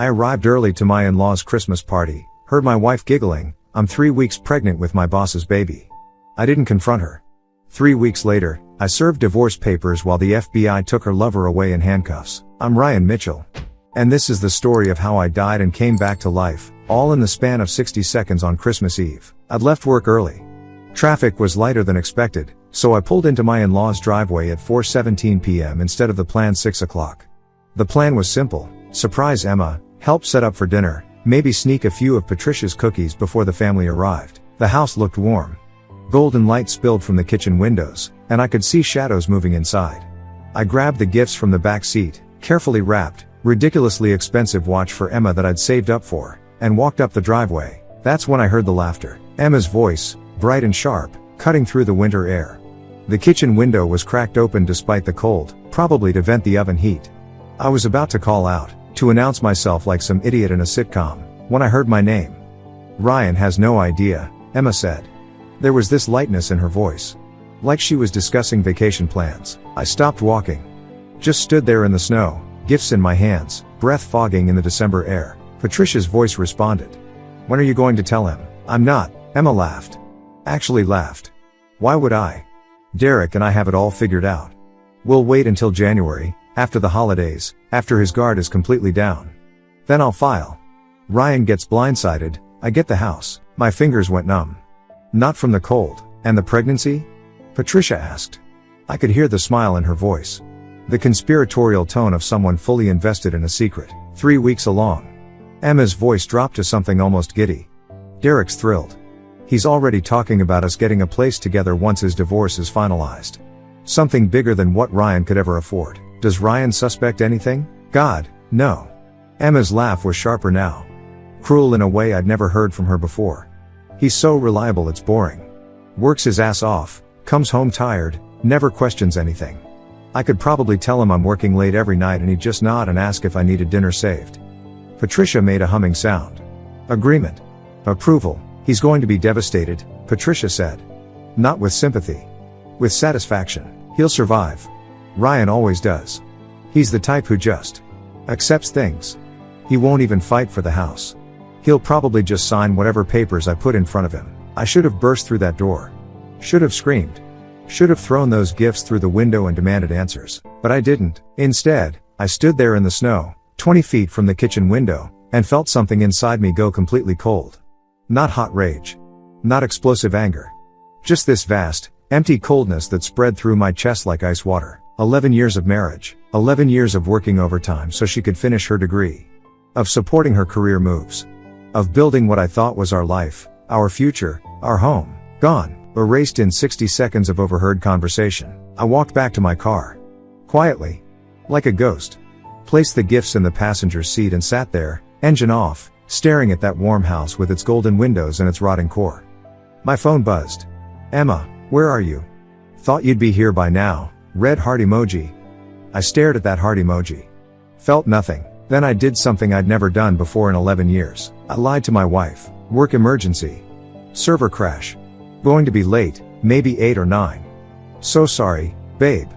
I arrived early to my in-laws' Christmas party, heard my wife giggling, I'm 3 weeks pregnant with my boss's baby. I didn't confront her. 3 weeks later, I served divorce papers while the FBI took her lover away in handcuffs. I'm Ryan Mitchell. And this is the story of how I died and came back to life, all in the span of 60 seconds on Christmas Eve. I'd left work early. Traffic was lighter than expected, so I pulled into my in-laws' driveway at 4:17 p.m. instead of the planned 6 o'clock. The plan was simple: surprise Emma, help set up for dinner, maybe sneak a few of Patricia's cookies before the family arrived. The house looked warm. Golden light spilled from the kitchen windows, and I could see shadows moving inside. I grabbed the gifts from the back seat, carefully wrapped, ridiculously expensive watch for Emma that I'd saved up for, and walked up the driveway. That's when I heard the laughter. Emma's voice, bright and sharp, cutting through the winter air. The kitchen window was cracked open despite the cold, probably to vent the oven heat. I was about to call out, to announce myself like some idiot in a sitcom, when I heard my name. Ryan has no idea, Emma said. There was this lightness in her voice. Like she was discussing vacation plans. I stopped walking. Just stood there in the snow, gifts in my hands, breath fogging in the December air. Patricia's voice responded. When are you going to tell him? I'm not, Emma laughed. Actually laughed. Why would I? Derek and I have it all figured out. We'll wait until January, after the holidays, after his guard is completely down. Then I'll file. Ryan gets blindsided, I get the house. My fingers went numb. Not from the cold. And the pregnancy? Patricia asked. I could hear the smile in her voice. The conspiratorial tone of someone fully invested in a secret. 3 weeks along. Emma's voice dropped to something almost giddy. Derek's thrilled. He's already talking about us getting a place together once his divorce is finalized. Something bigger than what Ryan could ever afford. Does Ryan suspect anything? God, no. Emma's laugh was sharper now. Cruel in a way I'd never heard from her before. He's so reliable it's boring. Works his ass off, comes home tired, never questions anything. I could probably tell him I'm working late every night and he'd just nod and ask if I needed dinner saved. Patricia made a humming sound. Agreement. Approval. He's going to be devastated, Patricia said. Not with sympathy. With satisfaction. He'll survive. Ryan always does. He's the type who just accepts things. He won't even fight for the house. He'll probably just sign whatever papers I put in front of him. I should have burst through that door. Should have screamed. Should have thrown those gifts through the window and demanded answers. But I didn't. Instead, I stood there in the snow, 20 feet from the kitchen window, and felt something inside me go completely cold. Not hot rage. Not explosive anger. Just this vast, empty coldness that spread through my chest like ice water. 11 years of marriage. 11 years of working overtime so she could finish her degree. Of supporting her career moves. Of building what I thought was our life, our future, our home. Gone. Erased in 60 seconds of overheard conversation. I walked back to my car. Quietly. Like a ghost. Placed the gifts in the passenger seat and sat there, engine off, staring at that warm house with its golden windows and its rotting core. My phone buzzed. Emma, where are you? Thought you'd be here by now. Red heart emoji. I stared at that heart emoji. Felt nothing. Then I did something I'd never done before in 11 years. I lied to my wife. Work emergency. Server crash. Going to be late, maybe 8 or 9. So sorry, babe.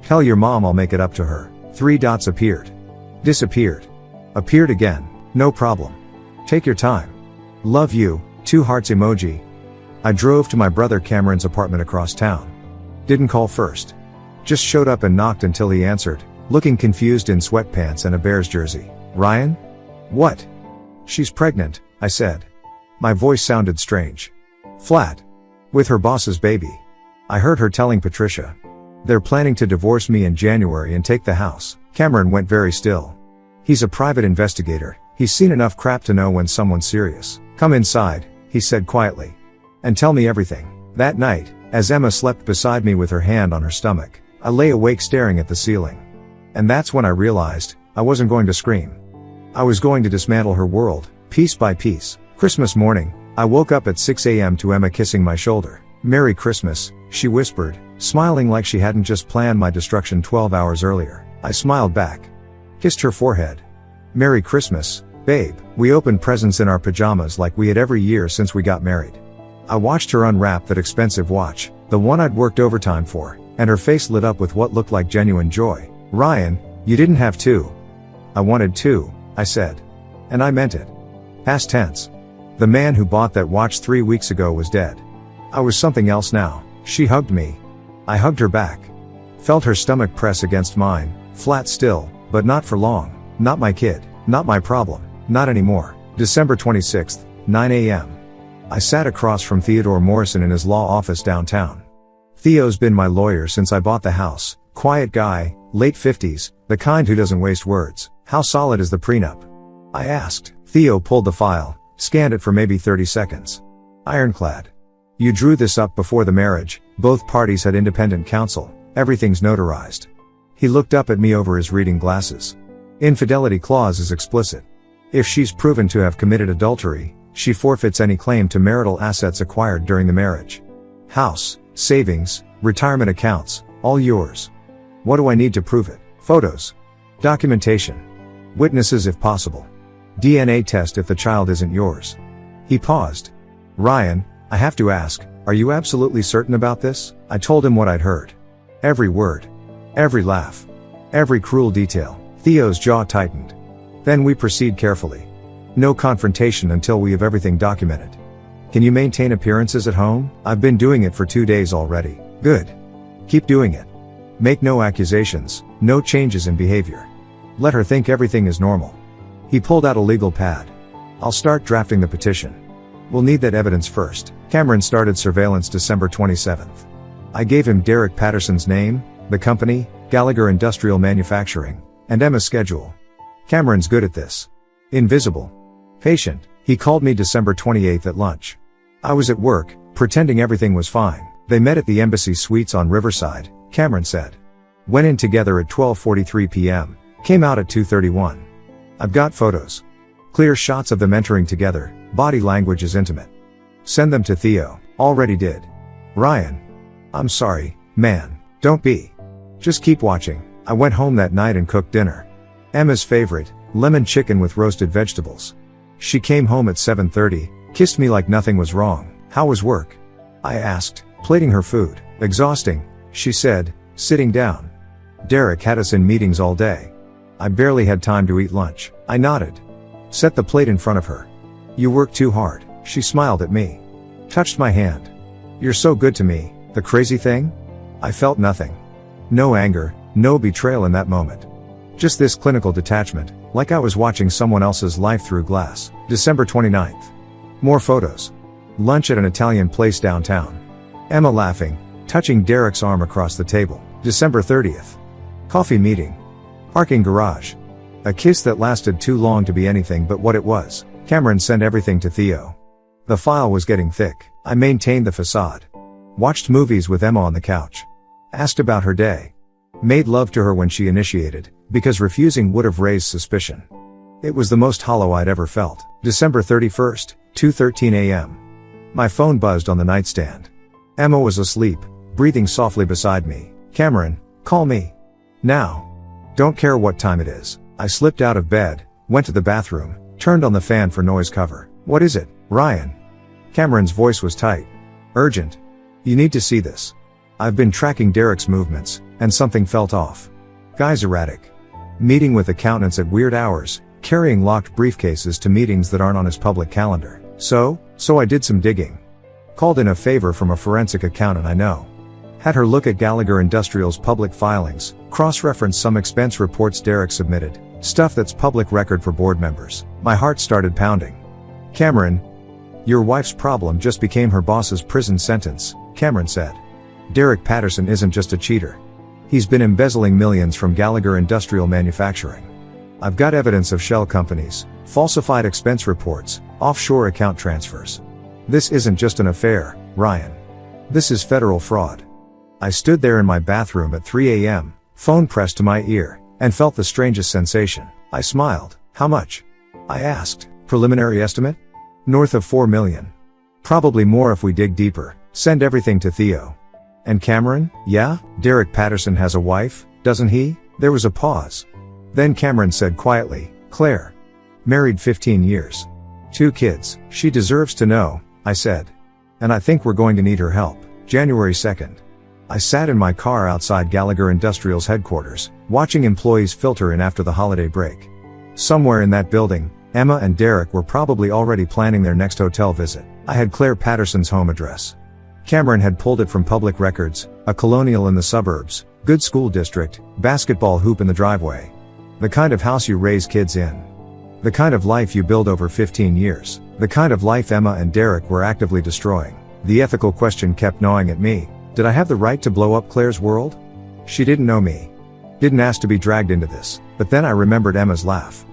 Tell your mom I'll make it up to her. 3 dots appeared. Disappeared. Appeared again. No problem. Take your time. Love you, 2 hearts emoji. I drove to my brother Cameron's apartment across town. Didn't call first. Just showed up and knocked until he answered, looking confused in sweatpants and a Bears jersey. Ryan? What? She's pregnant, I said. My voice sounded strange. Flat. With her boss's baby. I heard her telling Patricia. They're planning to divorce me in January and take the house. Cameron went very still. He's a private investigator. He's seen enough crap to know when someone's serious. Come inside, he said quietly. And tell me everything. That night, as Emma slept beside me with her hand on her stomach, I lay awake staring at the ceiling. And that's when I realized, I wasn't going to scream. I was going to dismantle her world, piece by piece. Christmas morning, I woke up at 6 a.m. to Emma kissing my shoulder. Merry Christmas, she whispered, smiling like she hadn't just planned my destruction 12 hours earlier. I smiled back. Kissed her forehead. Merry Christmas, babe. We opened presents in our pajamas like we had every year since we got married. I watched her unwrap that expensive watch, the one I'd worked overtime for, and her face lit up with what looked like genuine joy. Ryan, you didn't have to. I wanted to, I said. And I meant it. Past tense. The man who bought that watch 3 weeks ago was dead. I was something else now. She hugged me. I hugged her back. Felt her stomach press against mine, flat still, but not for long. Not my kid. Not my problem. Not anymore. December 26th, 9 a.m. I sat across from Theodore Morrison in his law office downtown. Theo's been my lawyer since I bought the house. Quiet guy, late 50s, the kind who doesn't waste words. How solid is the prenup? I asked. Theo pulled the file, scanned it for maybe 30 seconds. Ironclad. You drew this up before the marriage, both parties had independent counsel, everything's notarized. He looked up at me over his reading glasses. Infidelity clause is explicit. If she's proven to have committed adultery, she forfeits any claim to marital assets acquired during the marriage. House, savings, retirement accounts, all yours. What do I need to prove it? Photos. Documentation. Witnesses if possible. DNA test if the child isn't yours. He paused. Ryan, I have to ask, are you absolutely certain about this? I told him what I'd heard. Every word. Every laugh. Every cruel detail. Theo's jaw tightened. Then we proceed carefully. No confrontation until we have everything documented. Can you maintain appearances at home? I've been doing it for 2 days already. Good. Keep doing it. Make no accusations, no changes in behavior. Let her think everything is normal. He pulled out a legal pad. I'll start drafting the petition. We'll need that evidence first. Cameron started surveillance December 27th. I gave him Derek Patterson's name, the company, Gallagher Industrial Manufacturing, and Emma's schedule. Cameron's good at this. Invisible. Patient. He called me December 28th at lunch. I was at work, pretending everything was fine. They met at the Embassy Suites on Riverside, Cameron said. Went in together at 12:43 p.m., came out at 2:31. I've got photos. Clear shots of them entering together, body language is intimate. Send them to Theo. Already did. Ryan. I'm sorry, man. Don't be. Just keep watching. I went home that night and cooked dinner. Emma's favorite, lemon chicken with roasted vegetables. She came home at 7:30, kissed me like nothing was wrong. How was work? I asked, plating her food. Exhausting, she said, sitting down. Derek had us in meetings all day. I barely had time to eat lunch. I nodded. Set the plate in front of her. You work too hard. She smiled at me. Touched my hand. You're so good to me. The crazy thing? I felt nothing. No anger, no betrayal in that moment. Just this clinical detachment, like I was watching someone else's life through glass. December 29th. More photos. Lunch at an Italian place downtown. Emma laughing, touching Derek's arm across the table. December 30th. Coffee meeting. Parking garage. A kiss that lasted too long to be anything but what it was. Cameron sent everything to Theo. The file was getting thick. I maintained the facade. Watched movies with Emma on the couch. Asked about her day. Made love to her when she initiated, because refusing would have raised suspicion. It was the most hollow I'd ever felt. December 31st, 2:13 a.m. My phone buzzed on the nightstand. Emma was asleep, breathing softly beside me. Cameron, call me. Now. Don't care what time it is. I slipped out of bed, went to the bathroom, turned on the fan for noise cover. What is it, Ryan? Cameron's voice was tight. Urgent. You need to see this. I've been tracking Derek's movements, and something felt off. Guy's erratic. Meeting with accountants at weird hours, carrying locked briefcases to meetings that aren't on his public calendar. So I did some digging. Called in a favor from a forensic accountant I know. Had her look at Gallagher Industrial's public filings, cross-reference some expense reports Derek submitted, stuff that's public record for board members. My heart started pounding. Cameron, your wife's problem just became her boss's prison sentence, Cameron said. Derek Patterson isn't just a cheater. He's been embezzling millions from Gallagher Industrial Manufacturing. I've got evidence of shell companies, falsified expense reports, offshore account transfers. This isn't just an affair, Ryan. This is federal fraud. I stood there in my bathroom at 3 a.m., phone pressed to my ear, and felt the strangest sensation. I smiled. How much? I asked. Preliminary estimate? North of 4 million. Probably more if we dig deeper. Send everything to Theo. And Cameron? Yeah? Derek Patterson has a wife, doesn't he? There was a pause. Then Cameron said quietly, Claire. Married 15 years. 2 kids. She deserves to know, I said. And I think we're going to need her help. January 2nd. I sat in my car outside Gallagher Industrial's headquarters, watching employees filter in after the holiday break. Somewhere in that building, Emma and Derek were probably already planning their next hotel visit. I had Claire Patterson's home address. Cameron had pulled it from public records, a colonial in the suburbs, good school district, basketball hoop in the driveway. The kind of house you raise kids in. The kind of life you build over 15 years. The kind of life Emma and Derek were actively destroying. The ethical question kept gnawing at me. Did I have the right to blow up Claire's world? She didn't know me. Didn't ask to be dragged into this. But then I remembered Emma's laugh.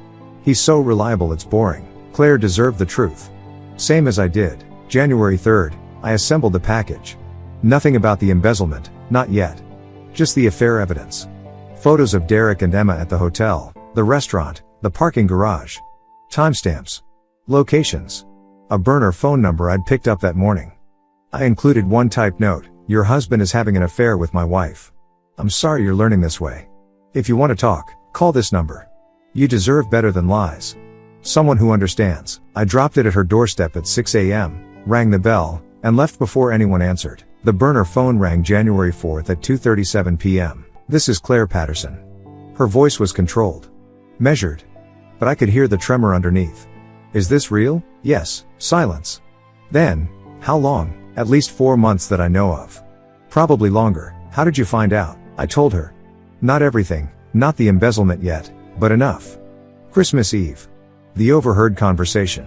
He's so reliable it's boring. Claire deserved the truth. Same as I did. January 3rd, I assembled the package. Nothing about the embezzlement, not yet. Just the affair evidence. Photos of Derek and Emma at the hotel, the restaurant, the parking garage. Timestamps. Locations. A burner phone number I'd picked up that morning. I included one typed note: "Your husband is having an affair with my wife. I'm sorry you're learning this way. If you want to talk, call this number. You deserve better than lies." Someone who understands. I dropped it at her doorstep at 6 a.m., rang the bell, and left before anyone answered. The burner phone rang January 4th at 2:37 p.m. "This is Claire Patterson." Her voice was controlled. Measured. But I could hear the tremor underneath. "Is this real?" "Yes." Silence. Then, "How long?" "At least 4 months that I know of." "Probably longer. How did you find out?" I told her. Not everything, not the embezzlement yet, but enough. Christmas Eve. The overheard conversation.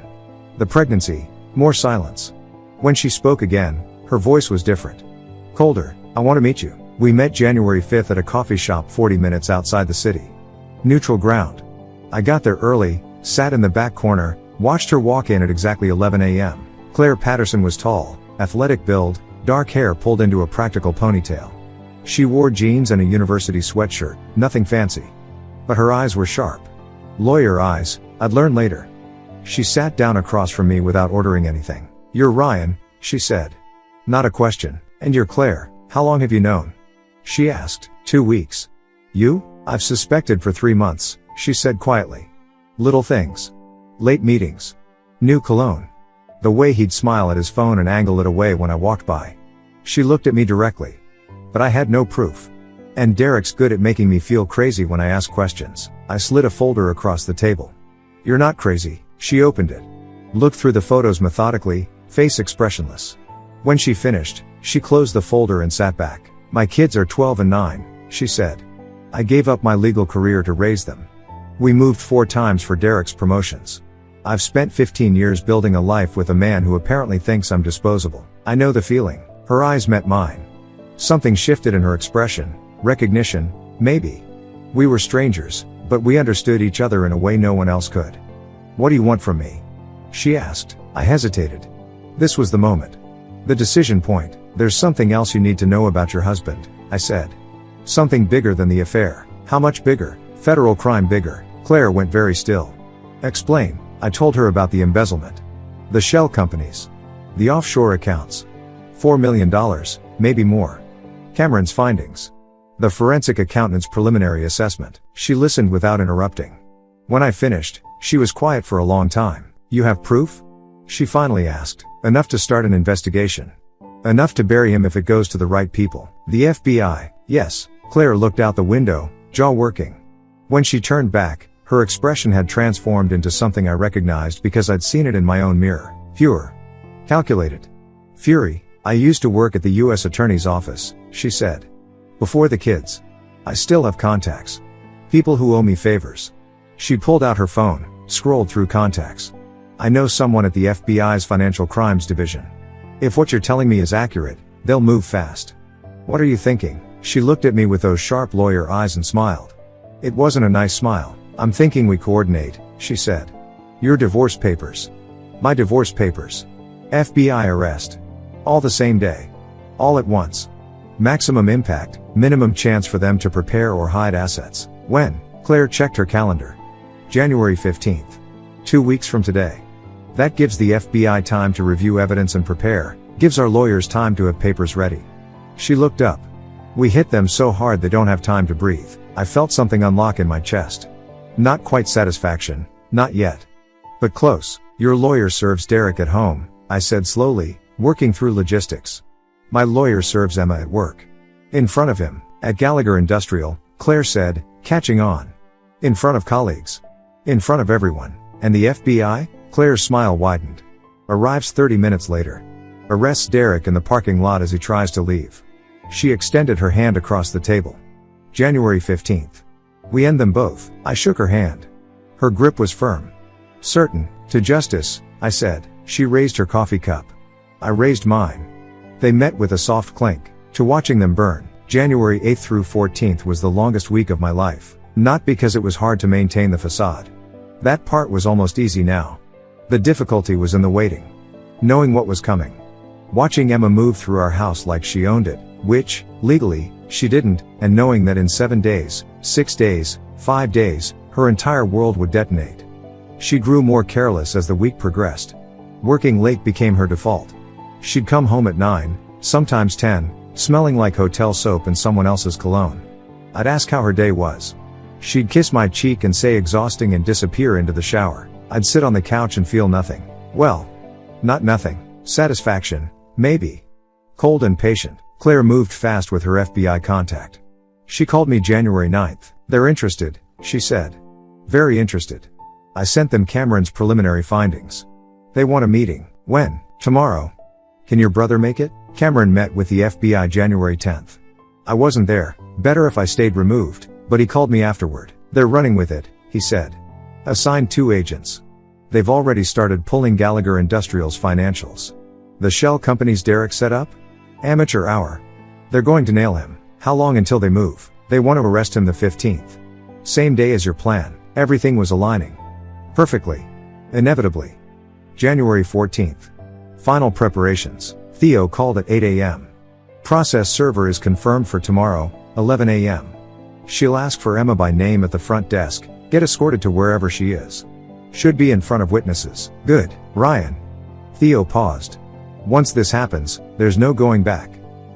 The pregnancy. More silence. When she spoke again, her voice was different. Colder. "I want to meet you." We met January 5th at a coffee shop 40 minutes outside the city. Neutral ground. I got there early, sat in the back corner, watched her walk in at exactly 11 a.m. Claire Patterson was tall, athletic build, dark hair pulled into a practical ponytail. She wore jeans and a university sweatshirt, nothing fancy. But her eyes were sharp. Lawyer eyes, I'd learn later. She sat down across from me without ordering anything. "You're Ryan," she said. Not a question. "And you're Claire. How long have you known?" She asked. 2 weeks. "You?" "I've suspected for 3 months," she said quietly. Little things. Late meetings. New cologne. The way he'd smile at his phone and angle it away when I walked by. She looked at me directly. But I had no proof. And Derek's good at making me feel crazy when I ask questions. I slid a folder across the table. "You're not crazy." She opened it. Looked through the photos methodically, face expressionless. When she finished, she closed the folder and sat back. "My kids are 12 and 9, she said. "I gave up my legal career to raise them. We moved 4 times for Derek's promotions. I've spent 15 years building a life with a man who apparently thinks I'm disposable. I know the feeling." Her eyes met mine. Something shifted in her expression. Recognition, maybe. We were strangers, but we understood each other in a way no one else could. "What do you want from me?" she asked. I hesitated. This was the moment. The decision point. "There's something else you need to know about your husband," I said. "Something bigger than the affair." "How much bigger?" "Federal crime bigger." Claire went very still. "Explain." I told her about the embezzlement. The shell companies. The offshore accounts. $4 million, maybe more. Cameron's findings. The forensic accountant's preliminary assessment. She listened without interrupting. When I finished, she was quiet for a long time. "You have proof?" she finally asked. "Enough to start an investigation. Enough to bury him if it goes to the right people." "The FBI?" "Yes." Claire looked out the window, jaw working. When she turned back, her expression had transformed into something I recognized because I'd seen it in my own mirror. Pure. Calculated. Fury. "I used to work at the U.S. Attorney's Office," she said. "Before the kids. I still have contacts. People who owe me favors." She pulled out her phone, scrolled through contacts. "I know someone at the FBI's Financial Crimes Division. If what you're telling me is accurate, they'll move fast." "What are you thinking?" She looked at me with those sharp lawyer eyes and smiled. It wasn't a nice smile. "I'm thinking we coordinate," she said. "Your divorce papers. My divorce papers. FBI arrest. All the same day. All at once. Maximum impact, minimum chance for them to prepare or hide assets." "When?" Claire checked her calendar. "January 15th. 2 weeks from today. That gives the FBI time to review evidence and prepare, gives our lawyers time to have papers ready." She looked up. "We hit them so hard they don't have time to breathe." I felt something unlock in my chest. Not quite satisfaction, not yet. But close. "Your lawyer serves Derek at home," I said slowly, working through logistics. "My lawyer serves Emma at work." "In front of him, at Gallagher Industrial," Claire said, catching on. "In front of colleagues. In front of everyone." And the FBI? Claire's smile widened. Arrives 30 minutes later. Arrests Derek in the parking lot as he tries to leave. She extended her hand across the table. January 15th. We end them both. I shook her hand. Her grip was firm. Certain, to justice, I said. She raised her coffee cup. I raised mine. They met with a soft clink. To watching them burn. January 8th through 14th was the longest week of my life. Not because it was hard to maintain the facade. That part was almost easy now. The difficulty was in the waiting. Knowing what was coming. Watching Emma move through our house like she owned it, which, legally, she didn't, and knowing that in 7 days, 6 days, 5 days, her entire world would detonate. She grew more careless as the week progressed. Working late became her default. She'd come home at 9, sometimes 10, smelling like hotel soap and someone else's cologne. I'd ask how her day was. She'd kiss my cheek and say exhausting and disappear into the shower. I'd sit on the couch and feel nothing. Well, not nothing. Satisfaction, maybe. Cold and patient. Claire moved fast with her FBI contact. She called me January 9th. They're interested, she said. Very interested. I sent them Cameron's preliminary findings. They want a meeting. When? Tomorrow. Can your brother make it? Cameron met with the FBI January 10th. I wasn't there. Better if I stayed removed, but he called me afterward. They're running with it, he said. Assigned 2 agents. They've already started pulling Gallagher Industrial's financials. The shell companies Derek set up? Amateur hour. They're going to nail him. How long until they move? They want to arrest him the 15th. Same day as your plan. Everything was aligning. Perfectly. Inevitably. January 14th. Final preparations. Theo called at 8 a.m. Process server is confirmed for tomorrow, 11 a.m. She'll ask for Emma by name at the front desk, get escorted to wherever she is. Should be in front of witnesses. Good, Ryan. Theo paused. Once this happens, there's no going back.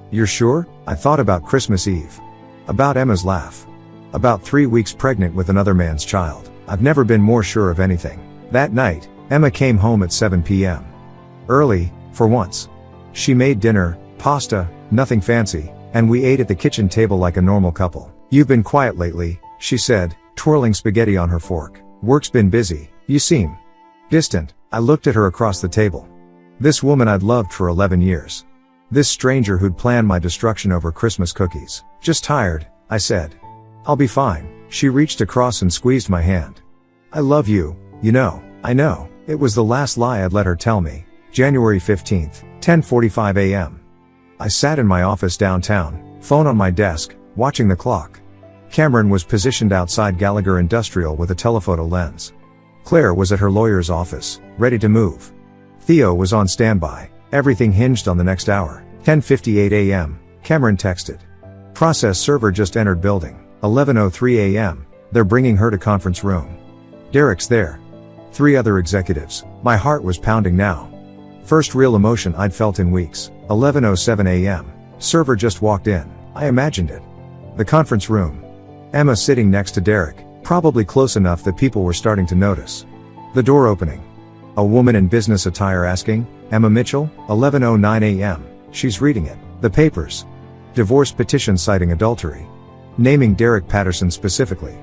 You're sure? I thought about Christmas Eve. About Emma's laugh. About 3 weeks pregnant with another man's child. I've never been more sure of anything. That night, Emma came home at 7 p.m. Early, for once. She made dinner, pasta, nothing fancy, and we ate at the kitchen table like a normal couple. You've been quiet lately, she said, twirling spaghetti on her fork. Work's been busy. You seem distant. I looked at her across the table. This woman I'd loved for 11 years. This stranger who'd planned my destruction over Christmas cookies. Just tired, I said. I'll be fine. She reached across and squeezed my hand. I love you, you know. I know. It was the last lie I'd let her tell me. January 15th, 10:45 a.m. I sat in my office downtown, phone on my desk, watching the clock. Cameron was positioned outside Gallagher Industrial with a telephoto lens. Claire was at her lawyer's office, ready to move. Theo was on standby. Everything hinged on the next hour. 10:58 a.m. Cameron texted. Process server just entered building. 11:03 a.m. They're bringing her to conference room. Derek's there. 3 other executives. My heart was pounding now. First real emotion I'd felt in weeks. 11:07 a.m. Server just walked in. I imagined it. The conference room. Emma sitting next to Derek, probably close enough that people were starting to notice. The door opening. A woman in business attire asking, Emma Mitchell? 11:09 a.m. She's reading it. The papers. Divorce petition citing adultery. Naming Derek Patterson specifically.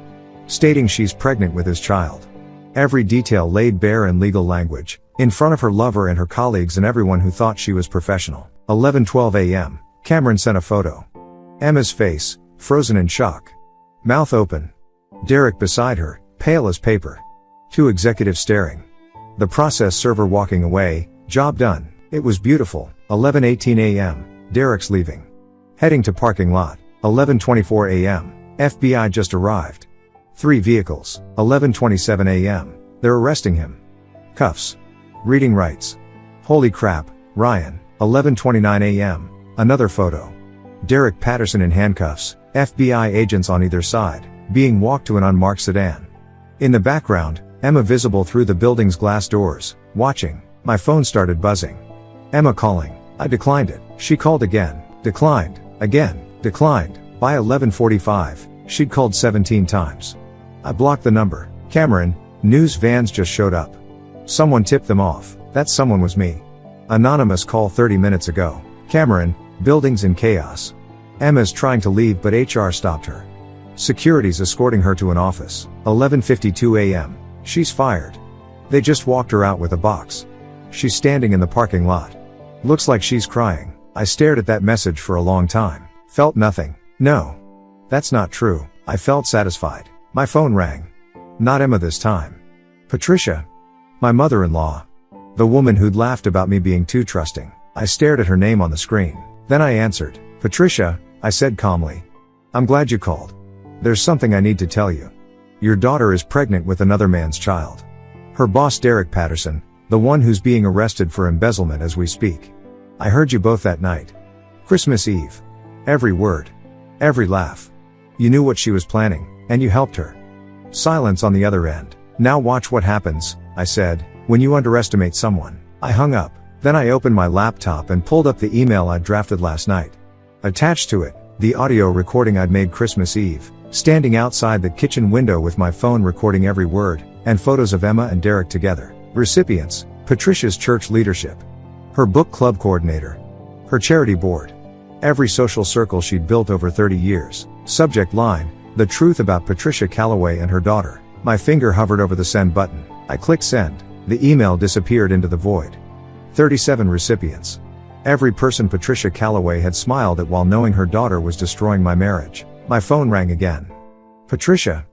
Stating she's pregnant with his child. Every detail laid bare in legal language, in front of her lover and her colleagues and everyone who thought she was professional. 11:12 a.m. Cameron sent a photo. Emma's face, frozen in shock. Mouth open. Derek beside her, pale as paper. 2 executives staring. The process server walking away, job done. It was beautiful. 11:18 a.m. Derek's leaving. Heading to parking lot. 11:24 a.m. FBI just arrived. 3 vehicles. 11:27 a.m. They're arresting him. Cuffs. Reading rights. Holy crap, Ryan. 11:29 a.m. Another photo. Derek Patterson in handcuffs, FBI agents on either side, being walked to an unmarked sedan. In the background, Emma visible through the building's glass doors, watching. My phone started buzzing. Emma calling. I declined it. She called again. Declined. Again. Declined. By 11:45, she'd called 17 times. I blocked the number. Cameron, news vans just showed up. Someone tipped them off. That someone was me. Anonymous call 30 minutes ago. Cameron, buildings in chaos. Emma's trying to leave but HR stopped her. Security's escorting her to an office. 11:52 a.m. She's fired. They just walked her out with a box. She's standing in the parking lot. Looks like she's crying. I stared at that message for a long time. Felt nothing. No. That's not true. I felt satisfied. My phone rang. Not Emma this time. Patricia. My mother-in-law. The woman who'd laughed about me being too trusting. I stared at her name on the screen. Then I answered. Patricia, I said calmly. I'm glad you called. There's something I need to tell you. Your daughter is pregnant with another man's child. Her boss Derek Patterson, the one who's being arrested for embezzlement as we speak. I heard you both that night. Christmas Eve. Every word. Every laugh. You knew what she was planning, and you helped her. Silence on the other end. Now watch what happens, I said, when you underestimate someone. I hung up. Then I opened my laptop and pulled up the email I'd drafted last night. Attached to it, the audio recording I'd made Christmas Eve, standing outside the kitchen window with my phone recording every word, and photos of Emma and Derek together. Recipients: Patricia's church leadership, her book club coordinator, her charity board, every social circle she'd built over 30 years. Subject line: the truth about Patricia Calloway and her daughter. My finger hovered over the send button. I clicked send. The email disappeared into the void. 37 recipients. Every person Patricia Calloway had smiled at while knowing her daughter was destroying my marriage. My phone rang again. Patricia.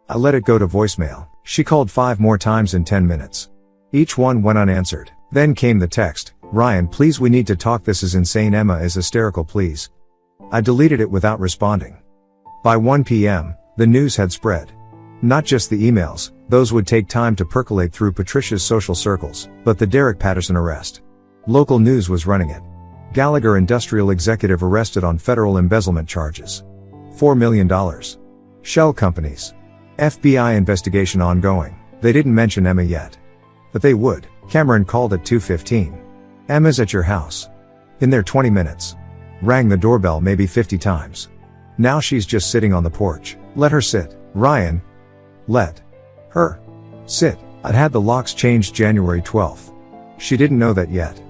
I let it go to voicemail. She called 5 more times in 10 minutes. Each one went unanswered. Then came the text: Ryan, please, we need to talk. This is insane. Emma is hysterical, please. I deleted it without responding. By 1 p.m., the news had spread. Not just the emails, those would take time to percolate through Patricia's social circles, but the Derek Patterson arrest. Local news was running it. Gallagher Industrial Executive arrested on federal embezzlement charges. $4 million. Shell companies. FBI investigation ongoing. They didn't mention Emma yet. But they would. Cameron called at 2:15. Emma's at your house. In there 20 minutes. Rang the doorbell maybe 50 times. Now she's just sitting on the porch. Let her sit. Ryan. Let her sit. I'd had the locks changed January 12th. She didn't know that yet.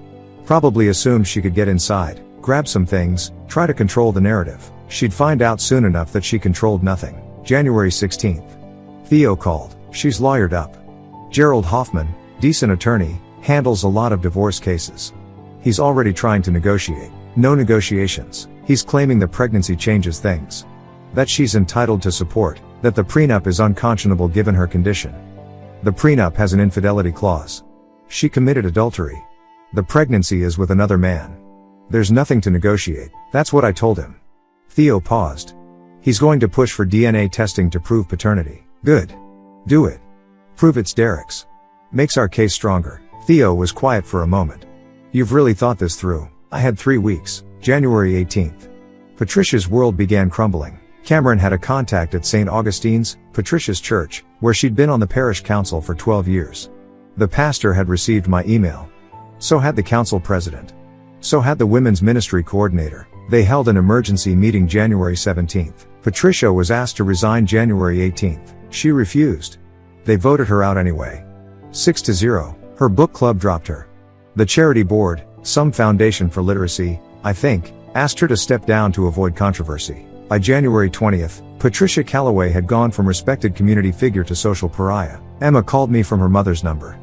Probably assumed she could get inside, grab some things, try to control the narrative. She'd find out soon enough that she controlled nothing. January 16th. Theo called. She's lawyered up. Gerald Hoffman, decent attorney, handles a lot of divorce cases. He's already trying to negotiate. No negotiations. He's claiming the pregnancy changes things. That she's entitled to support, that the prenup is unconscionable given her condition. The prenup has an infidelity clause. She committed adultery. The pregnancy is with another man. There's nothing to negotiate. That's what I told him. Theo paused. He's going to push for DNA testing to prove paternity. Good. Do it. Prove it's Derek's. Makes our case stronger. Theo was quiet for a moment. You've really thought this through. I had 3 weeks. January 18th. Patricia's world began crumbling. Cameron had a contact at St. Augustine's, Patricia's church, where she'd been on the parish council for 12 years. The pastor had received my email. So had the council president. So had the women's ministry coordinator. They held an emergency meeting January 17th. Patricia was asked to resign January 18th. She refused. They voted her out anyway. 6-0. Her book club dropped her. The charity board, some foundation for literacy, I think, asked her to step down to avoid controversy. By January 20th, Patricia Calloway had gone from respected community figure to social pariah. Emma called me from her mother's number.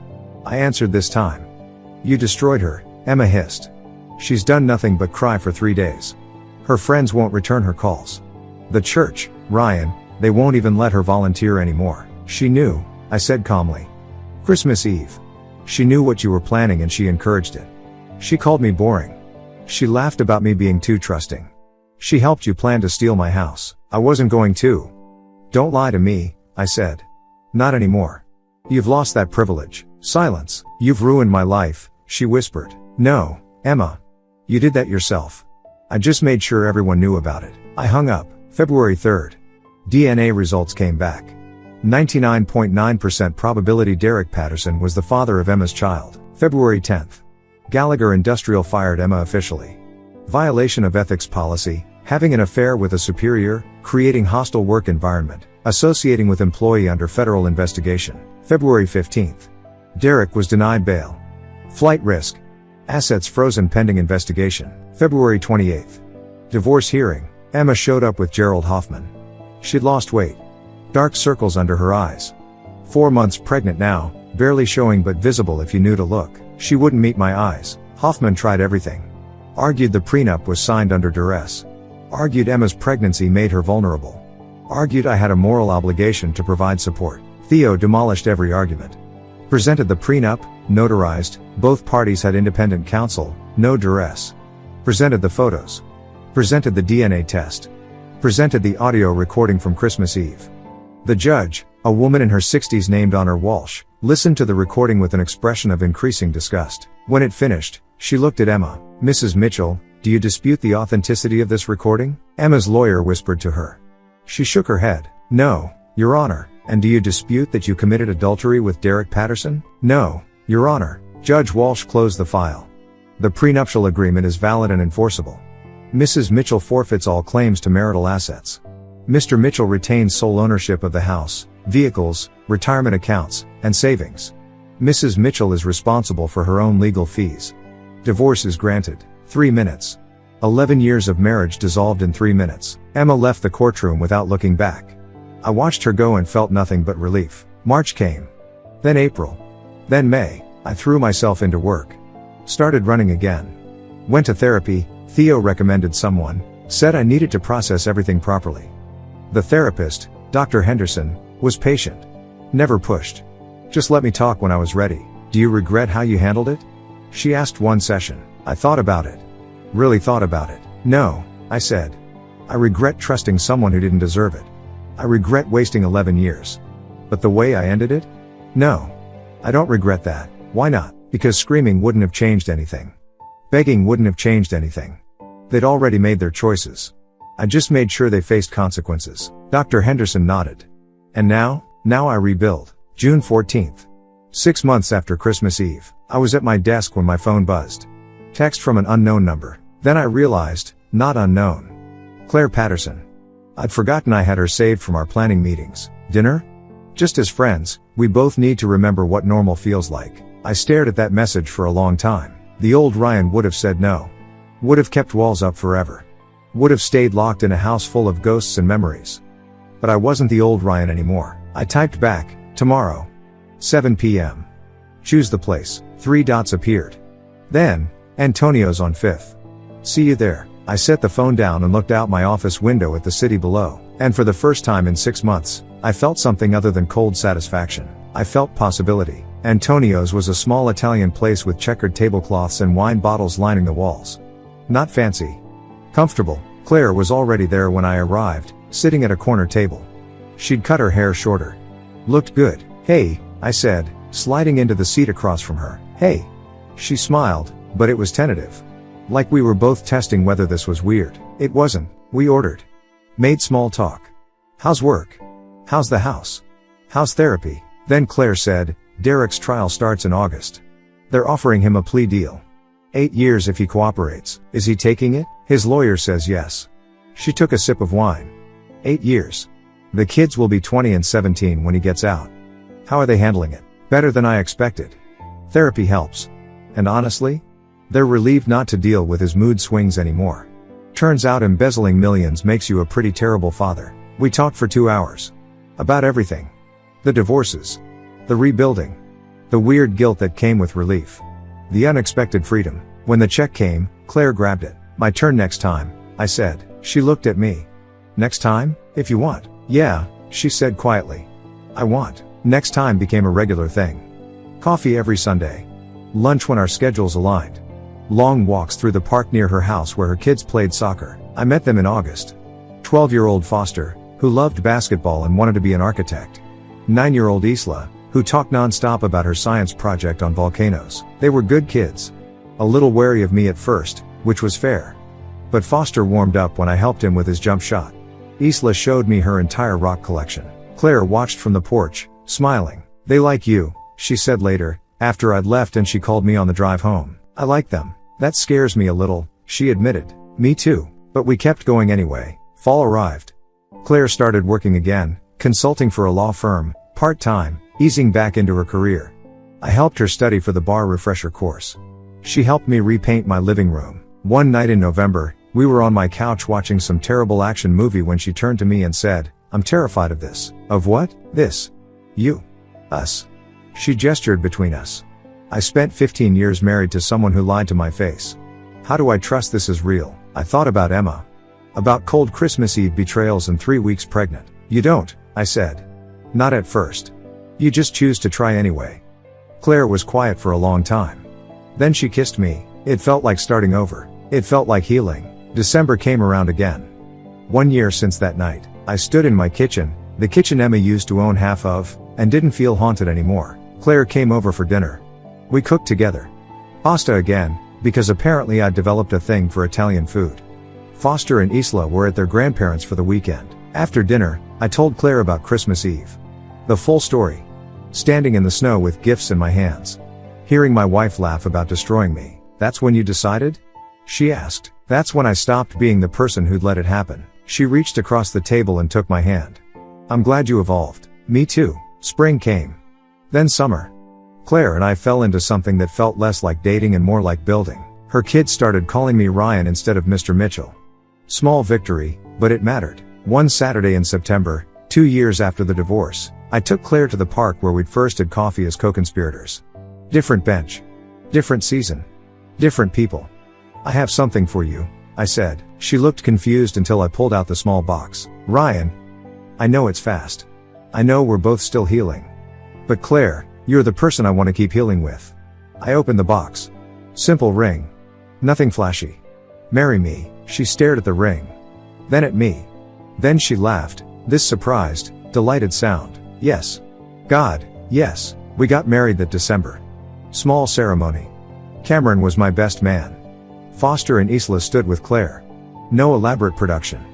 I answered this time. You destroyed her, Emma hissed. She's done nothing but cry for 3 days. Her friends won't return her calls. The church, Ryan, they won't even let her volunteer anymore. She knew, I said calmly. Christmas Eve. She knew what you were planning and she encouraged it. She called me boring. She laughed about me being too trusting. She helped you plan to steal my house. I wasn't going to. Don't lie to me, I said. Not anymore. You've lost that privilege. Silence. You've ruined my life, she whispered. No, Emma. You did that yourself. I just made sure everyone knew about it. I hung up. February 3rd. DNA results came back. 99.9% probability Derek Patterson was the father of Emma's child. February 10th. Gallagher Industrial fired Emma officially. Violation of ethics policy, having an affair with a superior, creating hostile work environment, associating with employee under federal investigation. February 15th. Derek was denied bail. Flight risk. Assets frozen pending investigation. February 28th. Divorce hearing. Emma showed up with Gerald Hoffman. She'd lost weight. Dark circles under her eyes. 4 months pregnant now, barely showing but visible if you knew to look. She wouldn't meet my eyes. Hoffman tried everything. Argued the prenup was signed under duress. Argued Emma's pregnancy made her vulnerable. Argued I had a moral obligation to provide support. Theo demolished every argument. Presented the prenup, notarized, both parties had independent counsel, no duress. Presented the photos. Presented the DNA test. Presented the audio recording from Christmas Eve. The judge, a woman in her 60s named Honor Walsh, listened to the recording with an expression of increasing disgust. When it finished, she looked at Emma. "Mrs. Mitchell, do you dispute the authenticity of this recording?" Emma's lawyer whispered to her. She shook her head. "No, Your Honor." "And do you dispute that you committed adultery with Derek Patterson?" "No, Your Honor." Judge Walsh closed the file. The prenuptial agreement is valid and enforceable. Mrs. Mitchell forfeits all claims to marital assets. Mr. Mitchell retains sole ownership of the house, vehicles, retirement accounts, and savings. Mrs. Mitchell is responsible for her own legal fees. Divorce is granted. 3 minutes. 11 years of marriage dissolved in 3 minutes. Emma left the courtroom without looking back. I watched her go and felt nothing but relief. March came. Then April. Then May. I threw myself into work. Started running again. Went to therapy. Theo recommended someone. Said I needed to process everything properly. The therapist, Dr. Henderson, was patient. Never pushed. Just let me talk when I was ready. "Do you regret how you handled it?" she asked one session. I thought about it. Really thought about it. "No," I said. "I regret trusting someone who didn't deserve it. I regret wasting 11 years. But the way I ended it? No. I don't regret that." "Why not?" "Because screaming wouldn't have changed anything. Begging wouldn't have changed anything. They'd already made their choices. I just made sure they faced consequences." Dr. Henderson nodded. "And now I rebuild." June 14th. 6 months after Christmas Eve, I was at my desk when my phone buzzed. Text from an unknown number. Then I realized, not unknown. Claire Patterson. I'd forgotten I had her saved from our planning meetings. Dinner? Just as friends, we both need to remember what normal feels like. I stared at that message for a long time. The old Ryan would have said no. Would have kept walls up forever. Would have stayed locked in a house full of ghosts and memories. But I wasn't the old Ryan anymore. I typed back, "Tomorrow. 7 p.m. Choose the place." 3 dots appeared. Then, "Antonio's on 5th. See you there." I set the phone down and looked out my office window at the city below. And for the first time in 6 months, I felt something other than cold satisfaction. I felt possibility. Antonio's was a small Italian place with checkered tablecloths and wine bottles lining the walls. Not fancy. Comfortable. Claire was already there when I arrived, sitting at a corner table. She'd cut her hair shorter. Looked good. "Hey," I said, sliding into the seat across from her. "Hey." She smiled, but it was tentative. Like we were both testing whether this was weird. It wasn't. We ordered. Made small talk. "How's work? How's the house? How's therapy?" Then Claire said, "Derek's trial starts in August. They're offering him a plea deal. 8 years if he cooperates. Is he taking it?" "His lawyer says yes." She took a sip of wine. 8 years. The kids will be 20 and 17 when he gets out. How are they handling it? Better than I expected. Therapy helps. And honestly, they're relieved not to deal with his mood swings anymore. Turns out embezzling millions makes you a pretty terrible father. We talked for 2 hours. About everything. The divorces. The rebuilding. The weird guilt that came with relief. The unexpected freedom. When the check came, Claire grabbed it. "My turn next time," I said. She looked at me. "Next time, if you want." "Yeah," she said quietly. "I want." Next time became a regular thing. Coffee every Sunday. Lunch when our schedules aligned. Long walks through the park near her house where her kids played soccer. I met them in August. 12-year-old Foster, who loved basketball and wanted to be an architect. 9-year-old Isla, who talked non-stop about her science project on volcanoes. They were good kids. A little wary of me at first, which was fair. But Foster warmed up when I helped him with his jump shot. Isla showed me her entire rock collection. Claire watched from the porch, smiling. "They like you," she said later, after I'd left and she called me on the drive home. "I like them. That scares me a little," she admitted. "Me too." But we kept going anyway. Fall arrived. Claire started working again, consulting for a law firm, part-time, easing back into her career. I helped her study for the bar refresher course. She helped me repaint my living room. One night in November, we were on my couch watching some terrible action movie when she turned to me and said, "I'm terrified of this." "Of what?" "This. You. Us." She gestured between us. I spent 15 years married to someone who lied to my face. How do I trust this is real? I thought about Emma. About cold Christmas Eve betrayals and 3 weeks pregnant. You don't, I said. Not at first. You just choose to try anyway. Claire was quiet for a long time. Then she kissed me. It felt like starting over. It felt like healing. December came around again. 1 year since that night. I stood in my kitchen, the kitchen Emma used to own half of, and didn't feel haunted anymore. Claire came over for dinner. We cooked together. Pasta again, because apparently I'd developed a thing for Italian food. Foster and Isla were at their grandparents' for the weekend. After dinner, I told Claire about Christmas Eve. The full story. Standing in the snow with gifts in my hands. Hearing my wife laugh about destroying me. That's when you decided? She asked. That's when I stopped being the person who'd let it happen. She reached across the table and took my hand. I'm glad you evolved. Me too. Spring came. Then summer. Claire and I fell into something that felt less like dating and more like building. Her kids started calling me Ryan instead of Mr. Mitchell. Small victory, but it mattered. One Saturday in September, 2 years after the divorce, I took Claire to the park where we'd first had coffee as co-conspirators. Different bench. Different season. Different people. I have something for you, I said. She looked confused until I pulled out the small box. Ryan. I know it's fast. I know we're both still healing. But Claire, you're the person I want to keep healing with. I opened the box. Simple ring. Nothing flashy. Marry me. She stared at the ring. Then at me. Then she laughed, this surprised, delighted sound. Yes. God, yes. We got married that December. Small ceremony. Cameron was my best man. Foster and Isla stood with Claire. No elaborate production.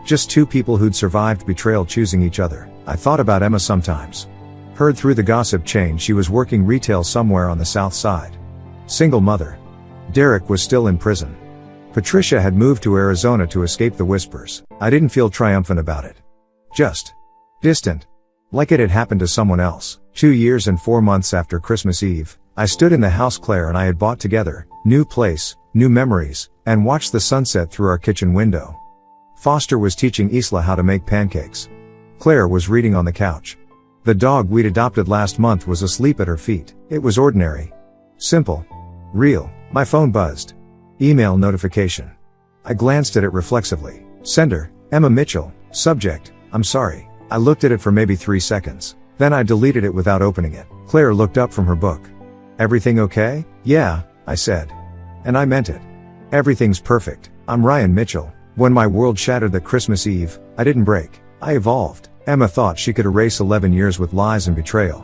Just two people who'd survived betrayal choosing each other. I thought about Emma sometimes. Heard through the gossip chain she was working retail somewhere on the south side. Single mother. Derek was still in prison. Patricia had moved to Arizona to escape the whispers. I didn't feel triumphant about it. Just distant. Like it had happened to someone else. 2 years and 4 months after Christmas Eve, I stood in the house Claire and I had bought together, new place, new memories, and watched the sunset through our kitchen window. Foster was teaching Isla how to make pancakes. Claire was reading on the couch. The dog we'd adopted last month was asleep at her feet. It was ordinary. Simple. Real. My phone buzzed. Email notification. I glanced at it reflexively. Sender, Emma Mitchell. Subject, I'm sorry. I looked at it for maybe 3 seconds. Then I deleted it without opening it. Claire looked up from her book. Everything okay? Yeah, I said. And I meant it. Everything's perfect. I'm Ryan Mitchell. When my world shattered that Christmas Eve, I didn't break. I evolved. Emma thought she could erase 11 years with lies and betrayal.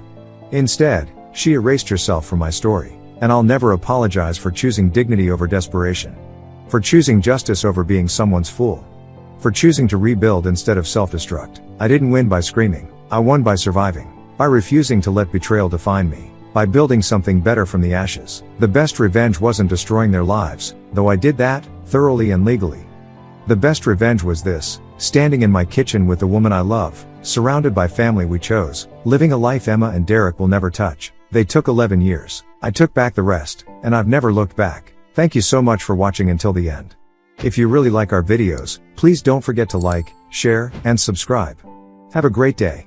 Instead, she erased herself from my story. And I'll never apologize for choosing dignity over desperation. For choosing justice over being someone's fool. For choosing to rebuild instead of self-destruct. I didn't win by screaming. I won by surviving. By refusing to let betrayal define me. By building something better from the ashes. The best revenge wasn't destroying their lives, though I did that, thoroughly and legally. The best revenge was this, standing in my kitchen with the woman I love, surrounded by family we chose, living a life Emma and Derek will never touch. They took 11 years. I took back the rest, and I've never looked back. Thank you so much for watching until the end. If you really like our videos, please don't forget to like, share, and subscribe. Have a great day.